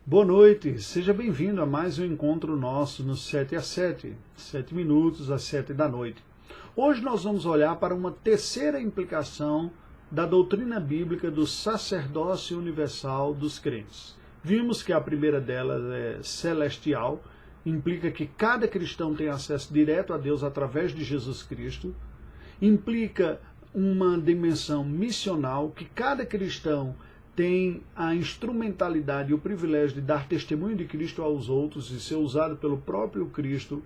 Boa noite, seja bem-vindo a mais um encontro nosso no 7 às 7, 7 minutos às 7 da noite. Hoje nós vamos olhar para uma terceira implicação da doutrina bíblica do sacerdócio universal dos crentes. Vimos que a primeira delas é celestial, implica que cada cristão tem acesso direto a Deus através de Jesus Cristo, implica uma dimensão missional, que cada cristão tem a instrumentalidade e o privilégio de dar testemunho de Cristo aos outros e ser usado pelo próprio Cristo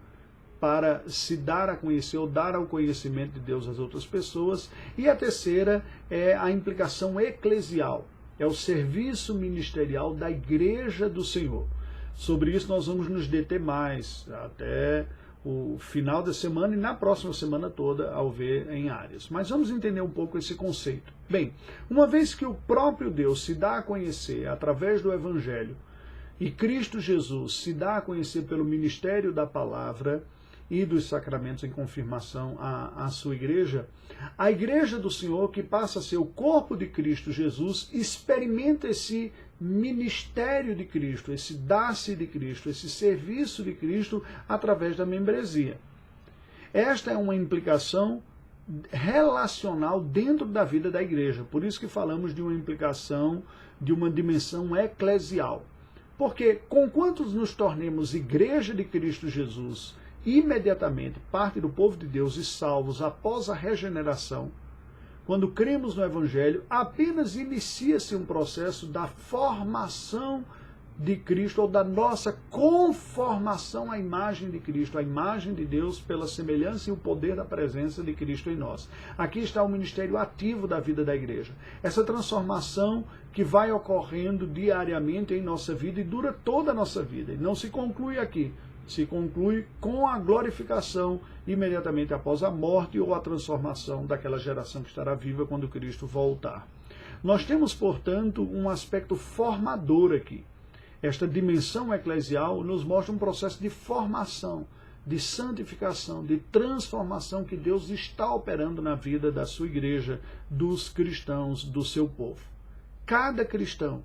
para se dar a conhecer ou dar ao conhecimento de Deus às outras pessoas. E a terceira é a implicação eclesial, é o serviço ministerial da Igreja do Senhor. Sobre isso nós vamos nos deter mais até o final da semana e na próxima semana toda, ao ver em áreas. Mas vamos entender um pouco esse conceito. Bem, uma vez que o próprio Deus se dá a conhecer através do Evangelho e Cristo Jesus se dá a conhecer pelo ministério da palavra e dos sacramentos em confirmação à sua igreja, a igreja do Senhor, que passa a ser o corpo de Cristo Jesus, experimenta esse ministério de Cristo, esse dar-se de Cristo, esse serviço de Cristo através da membresia. Esta é uma implicação relacional dentro da vida da igreja, por isso que falamos de uma implicação, de uma dimensão eclesial. Porque, conquanto nos tornemos igreja de Cristo Jesus, imediatamente parte do povo de Deus e salvos após a regeneração, quando cremos no Evangelho, apenas inicia-se um processo da formação de Cristo, ou da nossa conformação à imagem de Cristo, à imagem de Deus, pela semelhança e o poder da presença de Cristo em nós. Aqui está o ministério ativo da vida da igreja. Essa transformação que vai ocorrendo diariamente em nossa vida e dura toda a nossa vida. E não se conclui aqui. Se conclui com a glorificação imediatamente após a morte ou a transformação daquela geração que estará viva quando Cristo voltar. Nós temos, portanto, um aspecto formador aqui. Esta dimensão eclesial nos mostra um processo de formação, de santificação, de transformação que Deus está operando na vida da sua igreja, dos cristãos, do seu povo. Cada cristão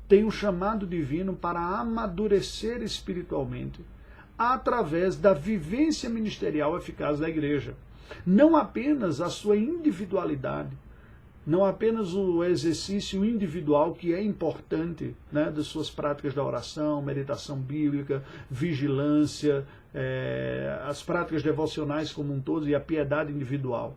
tem um chamado divino para amadurecer espiritualmente, através da vivência ministerial eficaz da igreja. Não apenas a sua individualidade, não apenas o exercício individual, que é importante, né, das suas práticas da oração, meditação bíblica, vigilância, as práticas devocionais como um todo e a piedade individual.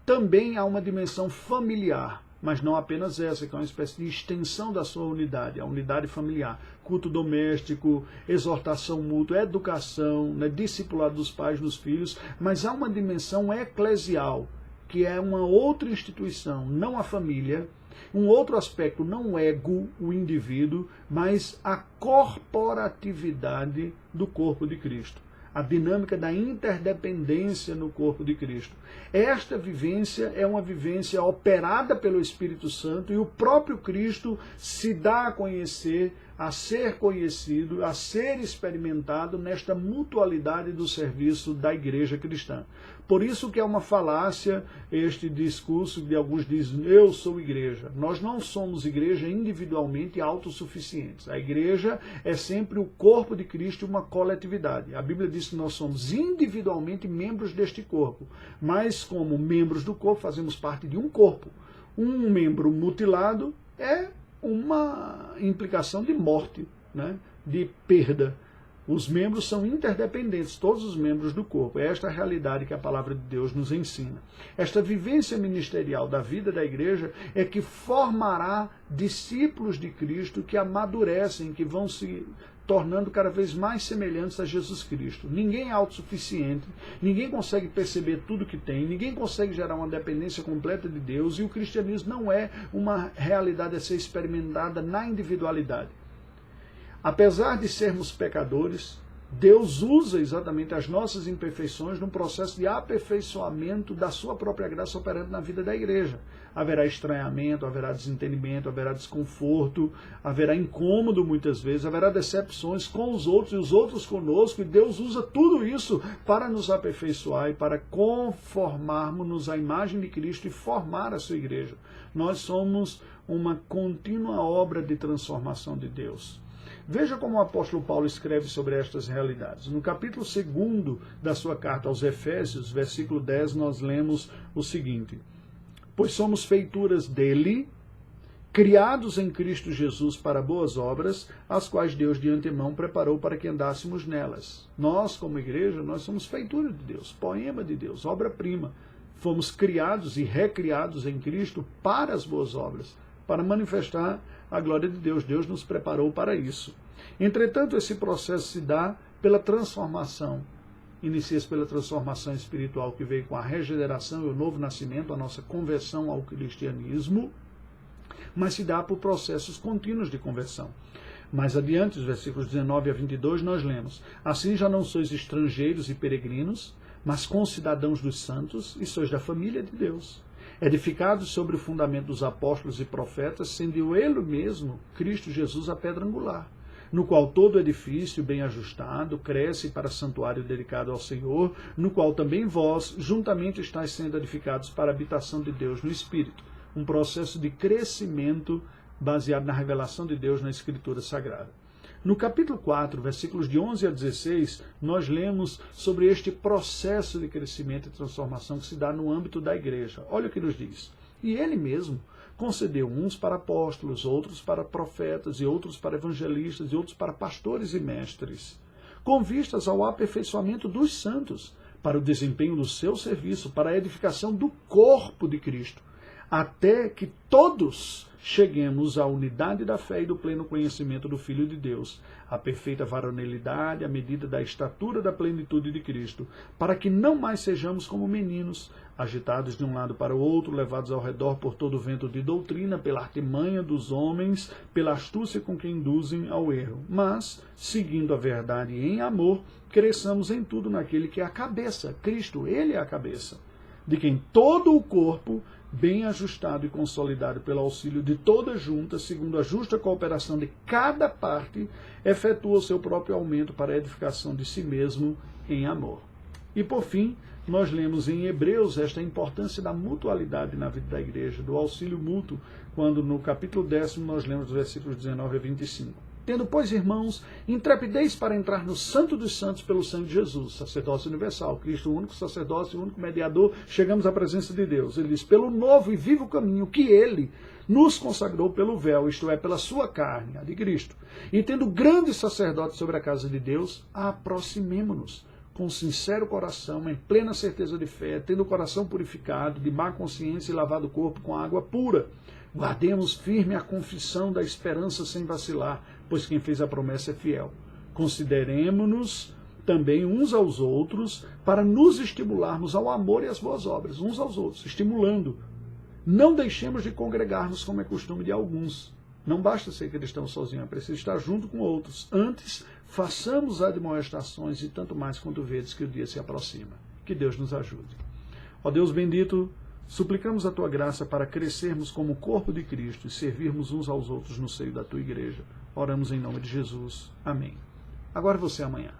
Também há uma dimensão familiar, mas não apenas essa, que é uma espécie de extensão da sua unidade, a unidade familiar, culto doméstico, exortação mútua, educação, né, discipulado dos pais nos filhos, mas há uma dimensão eclesial, que é uma outra instituição, não a família, um outro aspecto, não o ego, o indivíduo, mas a corporatividade do corpo de Cristo. A dinâmica da interdependência no corpo de Cristo. Esta vivência é uma vivência operada pelo Espírito Santo e o próprio Cristo se dá a conhecer, a ser conhecido, a ser experimentado nesta mutualidade do serviço da igreja cristã. Por isso que é uma falácia este discurso de alguns dizem, eu sou igreja. Nós não somos igreja individualmente autossuficientes. A igreja é sempre o corpo de Cristo e uma coletividade. A Bíblia diz que nós somos individualmente membros deste corpo, mas como membros do corpo fazemos parte de um corpo. Um membro mutilado é uma implicação de morte, né? De perda. Os membros são interdependentes, todos os membros do corpo. É esta a realidade que a palavra de Deus nos ensina. Esta vivência ministerial da vida da igreja é que formará discípulos de Cristo que amadurecem, que vão se tornando cada vez mais semelhantes a Jesus Cristo. Ninguém é autossuficiente, ninguém consegue perceber tudo que tem, ninguém consegue gerar uma dependência completa de Deus, e o cristianismo não é uma realidade a ser experimentada na individualidade. Apesar de sermos pecadores, Deus usa exatamente as nossas imperfeições num processo de aperfeiçoamento da sua própria graça operando na vida da igreja. Haverá estranhamento, haverá desentendimento, haverá desconforto, haverá incômodo muitas vezes, haverá decepções com os outros e os outros conosco, e Deus usa tudo isso para nos aperfeiçoar e para conformarmos-nos à imagem de Cristo e formar a sua igreja. Nós somos uma contínua obra de transformação de Deus. Veja como o apóstolo Paulo escreve sobre estas realidades. No capítulo 2 da sua carta aos Efésios, versículo 10, nós lemos o seguinte: pois somos feituras dele, criados em Cristo Jesus para boas obras, as quais Deus de antemão preparou para que andássemos nelas. Nós, como igreja, nós somos feitura de Deus, poema de Deus, obra-prima. Fomos criados e recriados em Cristo para as boas obras, para manifestar a glória de Deus. Deus nos preparou para isso. Entretanto, esse processo se dá pela transformação. Inicia-se pela transformação espiritual que veio com a regeneração e o novo nascimento, a nossa conversão ao cristianismo, mas se dá por processos contínuos de conversão. Mais adiante, os versículos 19 a 22, nós lemos: assim já não sois estrangeiros e peregrinos, mas concidadãos dos santos, e sois da família de Deus, edificados sobre o fundamento dos apóstolos e profetas, sendo ele mesmo, Cristo Jesus, a pedra angular, no qual todo edifício bem ajustado cresce para santuário dedicado ao Senhor, no qual também vós juntamente estáis sendo edificados para a habitação de Deus no Espírito. Um processo de crescimento baseado na revelação de Deus na Escritura Sagrada. No capítulo 4, versículos de 11 a 16, nós lemos sobre este processo de crescimento e transformação que se dá no âmbito da igreja. Olha o que nos diz: e ele mesmo concedeu uns para apóstolos, outros para profetas, e outros para evangelistas, e outros para pastores e mestres, com vistas ao aperfeiçoamento dos santos, para o desempenho do seu serviço, para a edificação do corpo de Cristo, até que todos cheguemos à unidade da fé e do pleno conhecimento do Filho de Deus, à perfeita varonilidade, à medida da estatura da plenitude de Cristo, para que não mais sejamos como meninos, agitados de um lado para o outro, levados ao redor por todo o vento de doutrina, pela artimanha dos homens, pela astúcia com que induzem ao erro, mas, seguindo a verdade em amor, cresçamos em tudo naquele que é a cabeça, Cristo, ele é a cabeça, de quem todo o corpo, bem ajustado e consolidado pelo auxílio de toda junta, segundo a justa cooperação de cada parte, efetua o seu próprio aumento para a edificação de si mesmo em amor. E por fim, nós lemos em Hebreus esta importância da mutualidade na vida da igreja, do auxílio mútuo, quando no capítulo 10 nós lemos os versículos 19 a 25. Tendo, pois, irmãos, intrepidez para entrar no Santo dos Santos pelo sangue de Jesus, sacerdócio universal, Cristo, o único sacerdócio, o único mediador, chegamos à presença de Deus. Ele diz: pelo novo e vivo caminho que ele nos consagrou pelo véu, isto é, pela sua carne, a de Cristo. E tendo grande sacerdote sobre a casa de Deus, aproximemo-nos com sincero coração, em plena certeza de fé, tendo o coração purificado, de má consciência e lavado o corpo com água pura. Guardemos firme a confissão da esperança sem vacilar, pois quem fez a promessa é fiel. Consideremo-nos também uns aos outros para nos estimularmos ao amor e às boas obras, uns aos outros, estimulando. Não deixemos de congregar-nos como é costume de alguns. Não basta ser cristão sozinho, é preciso estar junto com outros. Antes, façamos admoestações e tanto mais quanto vedes que o dia se aproxima. Que Deus nos ajude. Ó Deus bendito, suplicamos a tua graça para crescermos como corpo de Cristo e servirmos uns aos outros no seio da tua igreja. Oramos em nome de Jesus. Amém. Agora você amanhã.